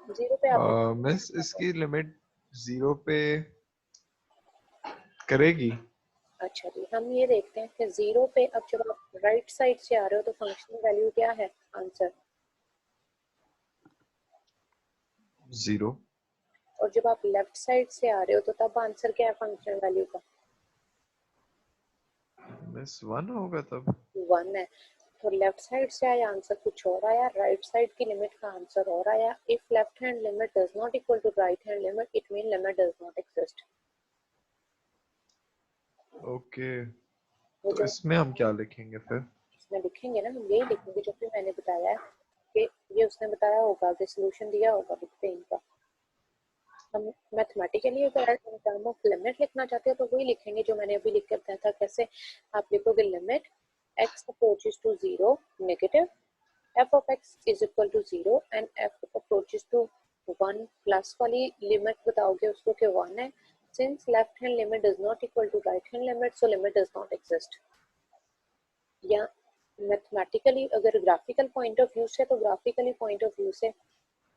0 पे आप मिस इसकी लिमिट 0 पे करेगी। अच्छा जी हम ये देखते हैं कि 0 पे अब जब आप राइट साइड से आ रहे हो तो फंक्शनल वैल्यू क्या है आंसर 0 और जब आप लेफ्ट साइड से आ रहे हो तो तब आंसर क्या है फंक्शनल वैल्यू का मिस 1 होगा तब। 1 है। तो लेफ्ट साइड से आया आंसर कुछ और आया राइट साइड की लिमिट का आंसर और आया। If left hand limit does not equal to right hand limit it mean limit does not exist. Okay वो तो जो इसमें हम क्या लिखेंगे फिर। इसमें लिखेंगे ना हम यही लिखेंगे जो भी मैंने बताया है कि ये उसने बताया होगा कि सोल्यूशन दिया होगा बुक पे इनका। हम मैथमेटिकली अगर इन टर्म ऑफ लिमिट लिखना चाहते हो तो वही लिखेंगे जो मैंने अभी लिख कर बताया था। कैसे आप लिखोगे limit x approaches to 0 negative f of x is equal to 0 and f approaches to 1 plus वाली लिमिट बताओगे उसको कि 1 है। since left hand limit does not equal to right hand limit so limit does not exist। या mathematically अगर graphical point of view से तो graphically point of view से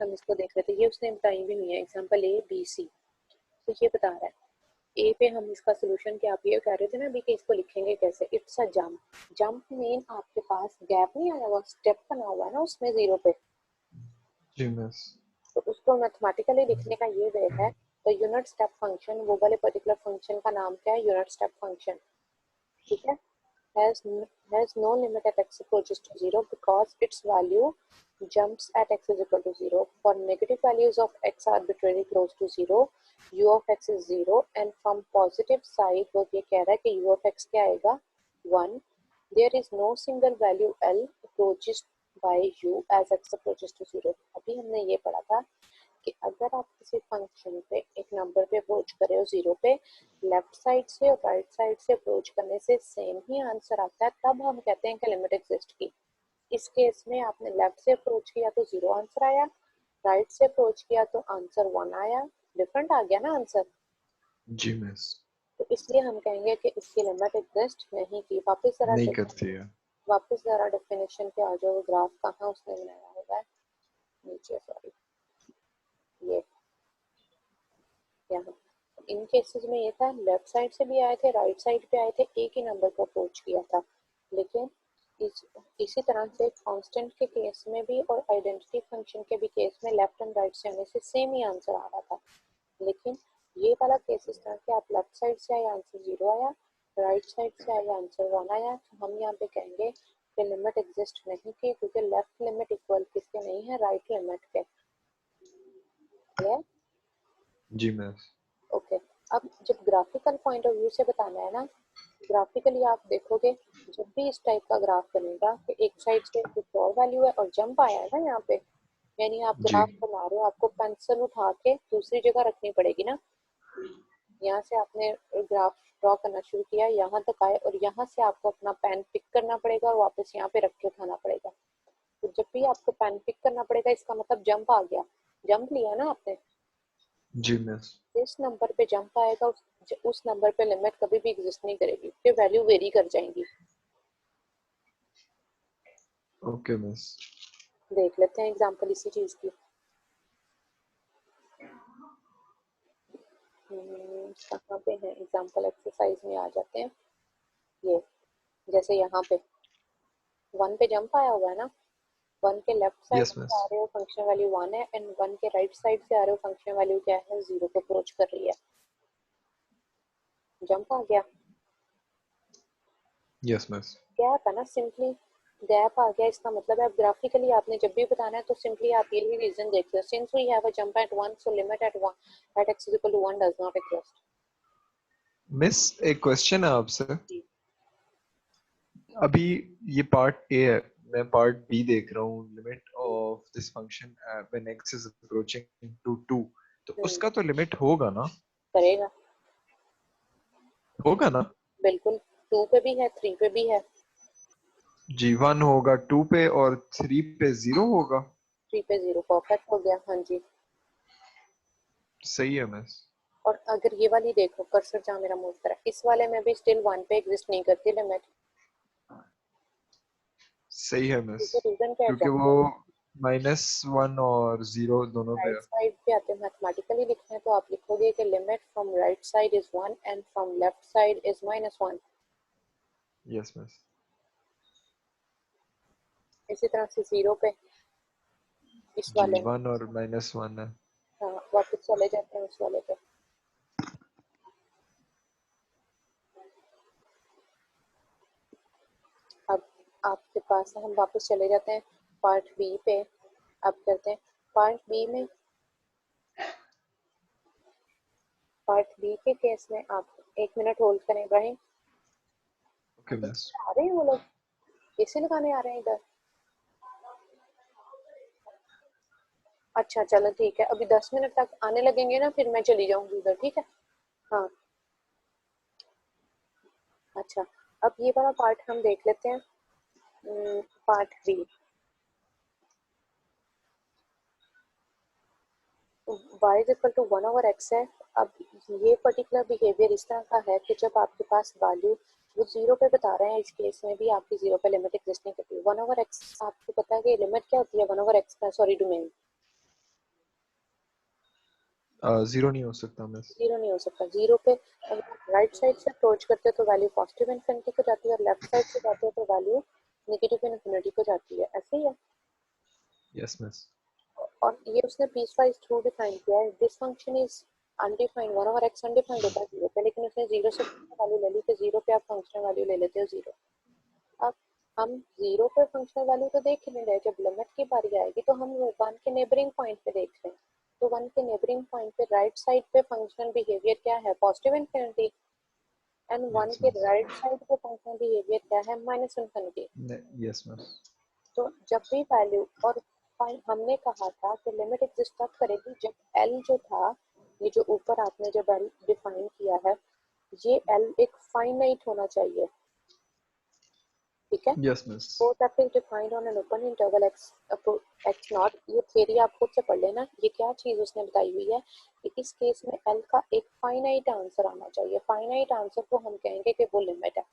हम इसको देख लेते हैं। ये उसने बताई भी नहीं है एग्जांपल ए बी सी तो ये बता रहा है ए पे हम इसका सोल्यूशन क्या आप ये कह रहे थे ना अभी कि इसको लिखेंगे कैसे it's a jump. Jump mean आपके पास गैप नहीं आया हुआ स्टेप बना हुआ है ना उसमें 0 पे जी मिस तो उसको मैथमेटिकली लिखने का ये वे है। तो यूनिट स्टेप फंक्शन वो वाले पर्टिकुलर फंक्शन का नाम क्या है यूनिट स्टेप फंक्शन। ठीक है has has no limit at x approaches to 0 because its value jumps at x is equal to 0 for negative values of x arbitrarily close to 0 u of x is 0 and from positive side वो ये कह रहा है कि u of x क्या आएगा 1 there is no single value l approaches by u as x approaches to 0। अभी हमने ये पढ़ा था कि अगर आप किसी फंक्शन पे एक नंबर पे अप्रोच कर रहे हो 0 पे लेफ्ट साइड से और राइट साइड से अप्रोच करने से सेम ही आंसर आता है तब हम कहते हैं कि लिमिट एग्जिस्ट की। इस केस में आपने लेफ्ट से अप्रोच किया तो 0 आंसर आया राइट से अप्रोच किया तो आंसर 1 आया डिफरेंट आ गया ना आंसर। जी मिस तो इसलिए हम कहेंगे कि इसकी लिमिट एग्जिस्ट नहीं की। नहीं करती है। वापस जरा डेफिनेशन पे आ जाओ ग्राफ कहाँ उसने बनाया होगा नीचे सॉरी ये यहाँ इन केसेस में ये था लेफ्ट साइड से भी आए थे राइट साइड पे आए थे एक ही नंबर को अप्रोच किया था। लेकिन इसी तरह से कांस्टेंट के केस में भी और आइडेंटिटी फंक्शन के भी केस में लेफ्ट एंड राइट से आने से सेम ही आंसर आ रहा था। लेकिन ये वाला केस इस तरह के आप लेफ्ट साइड से आए आंसर 0 आया राइट साइड से आए आंसर 1 आया तो हम यहाँ पे कहेंगे कि लिमिट एग्जिस्ट नहीं की क्योंकि लेफ्ट लिमिट इक्वल किसके नहीं है राइट लिमिट के। क्लियर। जी मिस ओके अब जब ग्राफिकल पॉइंट ऑफ व्यू से बताना है ना ग्राफिकली आप देखोगे जब भी इस टाइप का ग्राफ बनेगा कि एक साइड से कुछ और वैल्यू है और जंप आया है ना यहाँ पे यानी आप जी ग्राफ बना रहे हो आपको पेंसिल उठा के दूसरी जगह रखनी पड़ेगी ना। यहाँ से आपने ग्राफ ड्रॉ करना शुरू किया यहाँ तक आए और यहाँ से आपको अपना पेन पिक करना पड़ेगा और वापस यहाँ पे रख के उठाना पड़ेगा। तो जब भी आपको पेन पिक करना पड़ेगा इसका मतलब जंप आ गया जंप लिया ना आपने जी मिस जिस नंबर पे जंप आएगा उस नंबर पे लिमिट कभी भी एग्जिस्ट नहीं करेगी फिर वैल्यू वेरी कर जाएंगी। ओके मिस देख लेते हैं एग्जांपल इसी चीज की। कहाँ पे है एग्जाम्पल एक्सरसाइज में आ जाते हैं। ये जैसे यहाँ पे 1 पे जंप आया हुआ है ना, 1 के लेफ्ट साइड यस से मिस। आ रहे हो फंक्शन वैल्यू 1 है एंड 1 के राइट साइड से आ रहे हो फंक्शन वैल्यू क्या है, 0 को अप्रोच कर रही है। जंप आ गया, यस मिस। गैप है ना, सिंपली गैप आ गया। इसका मतलब है अब ग्राफिकली आपने जब भी बताना है तो सिंपली आप यही रीजन देखते हो, since we have a jump at 1 so limit at 1 at x equal to 1 does not exist. Miss एक क्वेश्चन है आपसे। जी अभी ये पार्ट ए है, मैं पार्ट बी देख रहा हूँ, limit of this function when x is approaching to 2, तो उसका तो लिमिट होगा ना? करेगा, होगा ना? बिल्कुल। 2 पे भी है, 3 पे भी है। जी 1 होगा 2 पे और 3 पे 0 होगा। 3 पे 0 परफेक्ट हो गया, हाँ जी। सही है मिस। और अगर ये वाली देखो, कर्सर जहाँ मेरा मूव करा, इस वाले में भी स्टिल 1 पे एग्जिस्ट नहीं करती लिमिट, सही है मिस, क्योंकि रीजन क्या है, क्योंकि वो -1 और 0 दोनों पे राइट है। साइड पे आते हैं मैथमेटिकली लिखना है तो आप लिखोगे कि limit from right side is 1 and from left side is -1। Yes miss. इसी तरह से 0 पे इस जी वाले में। 1 और -1 है। हाँ, वापस चले जाते हैं उस वाले पे। अब आपके पास हम वापस चले जाते हैं पार्ट बी पे। अब करते हैं पार्ट बी में, पार्ट बी के केस में आप 1 मिनट होल्ड करें इब्राहिम। Okay miss. आ रहे हैं वो लोग, एसी लगाने आ रहे हैं इधर। अच्छा चलो ठीक है, अभी 10 मिनट तक आने लगेंगे ना, फिर मैं चली जाऊंगी उधर, ठीक है। हाँ अच्छा, अब ये वाला पार्ट हम देख लेते हैं, part B. y is equal to 1/x है। अब ये पर्टिकुलर बिहेवियर इस तरह का है कि जब आपके पास वैल्यू वो 0 पे बता रहे हैं, इस केस में भी आपकी 0 पे लिमिट एग्जिस्ट नहीं करती। 1/x आपको पता है कि लिमिट क्या होती है 1/x का, सॉरी डोमेन। 0 नहीं हो सकता मिस। 0 नहीं हो सकता। 0 पे अगर आप राइट साइड से अप्रोच करते हो तो वैल्यू पॉजिटिव इन्फिनिटी को जाती है, और लेफ्ट साइड से जाते हो तो वैल्यू नेगेटिव इन्फिनिटी को जाती है, ऐसे ही है। Yes miss. और ये उसने पीस वाइज थ्रू डिफाइन किया है। This function is undefined, 1/x undefined होता है 0 पे, लेकिन उसने 0 से वैल्यू ले ली तो 0 पे आप फंक्शनल वैल्यू ले लेते हो 0। अब हम 0 पे फंक्शनल वैल्यू तो देख ही नहीं रहे, जब लिमिट की बारी आएगी तो हम 1 के नेबरिंग पॉइंट पे देख रहे हैं। तो 1 के नेबरिंग पॉइंट पे राइट साइड पे फंक्शनल बिहेवियर क्या है, पॉजिटिव इन्फिनिटी, एंड 1 यस के मिस। राइट साइड पे फंक्शनल बिहेवियर क्या है, -इन्फिनिटी। Yes miss. तो जब भी वैल्यू, और हमने कहा था कि लिमिट एग्जिस्ट तब करेगी जब एल जो था, ये जो ऊपर आपने जो एल डिफाइन किया है, ये एल एक फाइनाइट होना चाहिए, ठीक है। Yes miss. So that is defined on an open interval x not. ये थ्योरी आप खुद से पढ़ लेना, ये क्या चीज उसने बताई हुई है कि इस केस में एल का एक फाइनाइट आंसर आना चाहिए। फाइनाइट आंसर को हम कहेंगे कि वो लिमिट है।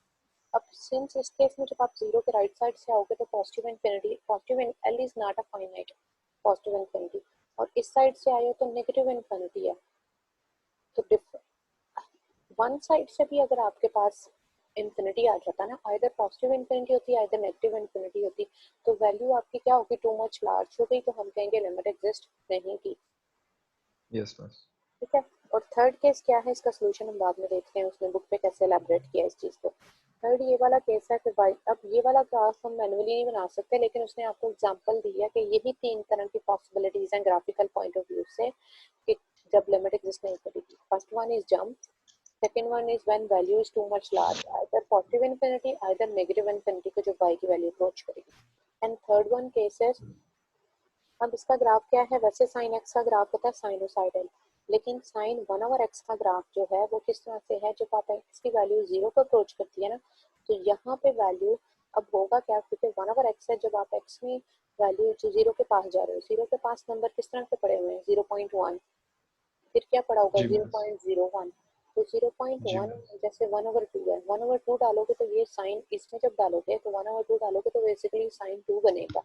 अब सिंस इस केस में जब आप 0 के राइट साइड से आओगे तो positive infinity, positive L is not a finite, positive infinity. और इस साइड से आए हो तो नेगेटिव इन्फिनिटी है। तो वन साइड से भी अगर आपके पास इंफिनिटी आ जाता ना, आइदर पॉजिटिव इंफिनिटी होती है आइदर नेगेटिव इंफिनिटी होती, तो वैल्यू आपकी क्या होगी, टू मच लार्ज हो गई, तो हम कहेंगे लिमिट एग्जिस्ट नहीं की, यस मिस। ठीक है। और थर्ड केस क्या है, इसका सोल्यूशन हम बाद में देखते हैं, उसने बुक पे कैसे एलैबोरेट किया इस चीज को। थर्ड ये वाला केस है कि भाई अब ये वाला ग्राफ हम मैनुअली नहीं बना सकते, लेकिन उसने आपको एग्जांपल दी है कि यही 3 तरह की पॉसिबिलिटीज हैं ग्राफिकल पॉइंट ऑफ व्यू से कि जब लिमिट एग्जिस्ट नहीं करेगी। First one is jump, second one is when value is too much large, either positive infinity either negative infinity को जो y की वैल्यू अप्रोच करेगी। एंड थर्ड वन केसेस, अब इसका ग्राफ क्या है, वैसे साइन एक्स का ग्राफ होता है साइनोसाइडल, लेकिन साइन 1/x का ग्राफ जो है वो किस तरह से है, जब आप एक्स की वैल्यू 0 को अप्रोच करती है ना, तो यहाँ पे वैल्यू अब होगा क्या, क्योंकि 1/x है, जब आप एक्स में वैल्यू 0 के पास जा रहे हो, 0 के पास नंबर किस तरह से पड़े हुए हैं 0.1, फिर क्या पड़ा होगा जी मिस। 0.01। तो जी 0.1 मिस। जैसे 1/2 है, 1/2 डालोगे तो ये साइन इसमें जब डालोगे तो 1/2 डालोगे तो बेसिकली साइन 2 बनेगा।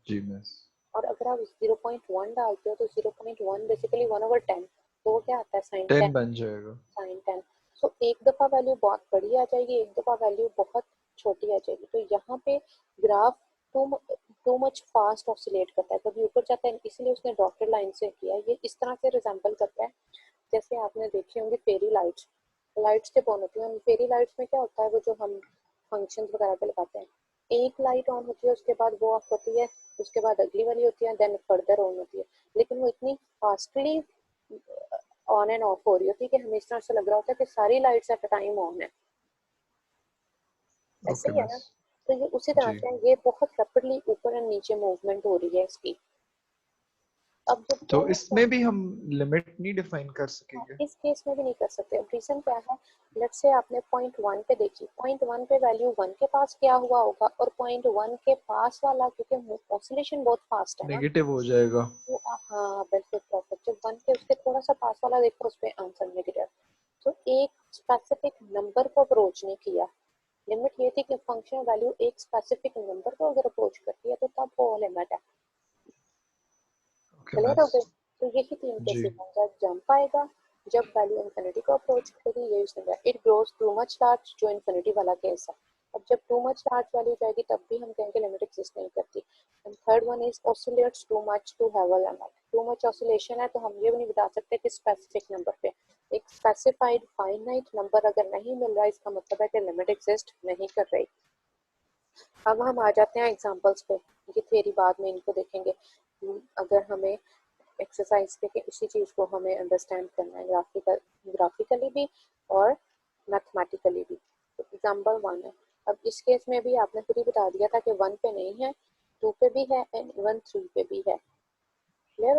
जी मिस। और अगर आप 0.1 डालते हो तो 0.1 बेसिकली 1/10। तो वो क्या आता है साइन 10 10, बन जाएगा। साइन 10। सो एक दफ़ा वैल्यू बहुत बड़ी आ जाएगी, एक दफ़ा वैल्यू बहुत छोटी आ जाएगी। तो यहाँ पे graph too much fast oscillate करता है, कभी ऊपर जाता है, इसलिए उसने डॉटेड लाइन से किया। ये इस तरह से रिजेंबल करता है जैसे आपने देखी होंगी फेरी लाइट्स, लाइट्स जब ऑन होती है, फेरी लाइट्स में क्या होता है, वो जो हम फंक्शन वगैरह पे लगाते हैं, एक लाइट ऑन होती है, उसके बाद वो ऑफ होती है, उसके बाद अगली वाली होती है, देन फर्दर ऑन होती है। लेकिन वो इतनी फास्टली ऑन एंड ऑफ हो रही होती है कि हमें इस तरह से लग रहा होता है कि सारी lights at a time on है। ऐसे ओके ही है ना। मिस। तो ये उसी तरह जी, से है, ये बहुत रैपिडली ऊपर एंड नीचे मूवमेंट हो रही है इसकी। अब जब तो दोनों इसमें भी हम लिमिट नहीं डिफाइन कर हाँ, सकेंगे? इस केस में भी नहीं कर सकते। अब रीजन क्या है, लेट्स से आपने पॉइंट वन पे देखी, पॉइंट वन पे वैल्यू वन के पास क्या हुआ होगा, और पॉइंट वन के पास वाला, क्योंकि ऑसिलेशन बहुत फास्ट है ना, नेगेटिव हो जाएगा। तो हाँ बिल्कुल परफेक्ट, जब वन के उसके थोड़ा सा पास वाला देखो उस पर आंसर नेगेटिव। तो एक स्पेसिफिक नंबर को अप्रोच नहीं किया। लिमिट ये थी कि फंक्शन वैल्यू एक स्पेसिफिक नंबर को अगर अप्रोच करती है तो तब वो लिमिट है। ओके क्लियर हो मिस। गए। तो यही तीन जी, केसेस होंगे, जंप आएगा जब वैल्यू इंफिनिटी को अप्रोच करेगी, ये use it grows too much large, जो इंफिनिटी वाला केस है। अब जब टू मच लार्ज वैल्यू जाएगी तब भी हम कहेंगे लिमिट एग्जिस्ट नहीं करती। And third one is oscillates too much to have a limit. Too much oscillation है तो हम ये भी नहीं बता सकते कि स्पेसिफिक नंबर पे, एक स्पेसिफाइड फाइनाइट नंबर अगर नहीं मिल रहा, इसका मतलब है कि लिमिट एग्जिस्ट नहीं कर रही। अब हम आ जाते हैं एग्जांपल्स पे, ये थ्योरी बाद में इनको देखेंगे। अगर हमें एक्सरसाइज पे उसी चीज़ को हमें अंडरस्टैंड करना है, ग्राफिकली भी और मैथमेटिकली भी। तो एग्जांपल वन है। अब इस केस में भी आपने खुद ही बता दिया था कि वन पे नहीं है, टू पे भी है एंड इवन थ्री पे भी है। क्लियर